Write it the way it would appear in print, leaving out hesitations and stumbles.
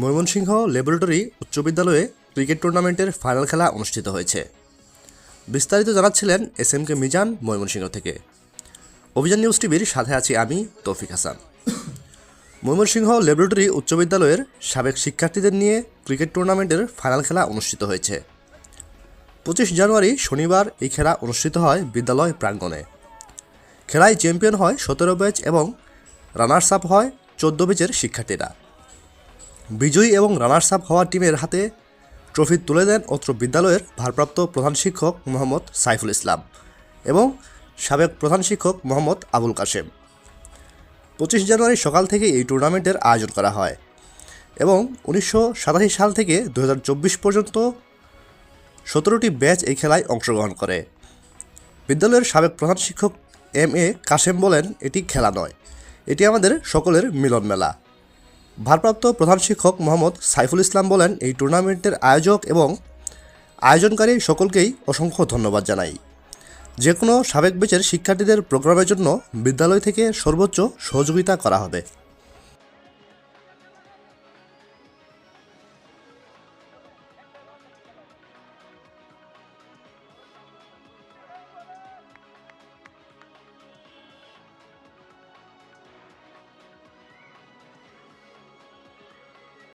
Mymensingh laboratory উচ্চ বিদ্যালয়ে cricket টুর্নামেন্টের ফাইনাল খেলা অনুষ্ঠিত হয়েছে। বিস্তারিত জানাচ্ছিলেন SMK মিজান ময়মনসিংহ থেকে। অভিযান নিউজ টিভির সাথে আছি আমি তৌফিক হাসান। ময়মনসিংহ ল্যাবরেটরি উচ্চ বিদ্যালয়ের সাবেক শিক্ষার্থীদের নিয়ে ক্রিকেট টুর্নামেন্টের ফাইনাল খেলা অনুষ্ঠিত হয়েছে। 25 জানুয়ারি শনিবার এই খেলা অনুষ্ঠিত হয় বিদ্যালয় প্রাঙ্গণে। খেলায় চ্যাম্পিয়ন হয় 17 ব্যাচ এবং রানার্স আপ হয় 14 ব্যাচের শিক্ষার্থীরা। বিজয়ী এবং রানার্স আপ হওয়া টিমের হাতে ট্রফি তুলে দেন অত্র বিদ্যালয়ের ভারপ্রাপ্ত প্রধান শিক্ষক মোহাম্মদ সাইফুল ইসলাম এবং সাবেক প্রধান শিক্ষক মোহাম্মদ আবুল কাশেম। 25 জানুয়ারি সকাল থেকে এই টুর্নামেন্টের আয়োজন করা হয় এবং 1987 সাল থেকে 2024 পর্যন্ত 17টি ব্যাচ এই খেলায় অংশগ্রহণ করে। বিদ্যালয়ের সাবেক প্রধান শিক্ষক MA কাশেম বলেন, এটি খেলা নয়, এটি আমাদের সকলের মিলন মেলা। ভারপ্রাপ্ত প্রধান শিক্ষক মোহাম্মদ সাইফুল ইসলাম বলেন, এই টুর্নামেন্টের আয়োজক এবং আয়োজনকারী সকলকেই অসংখ্য ধন্যবাদ জানাই। যে কোনো সাবেক ব্যাচের শিক্ষার্থীদের প্রোগ্রামের জন্য বিদ্যালয় থেকে সর্বোচ্চ সহযোগিতা করা হবে।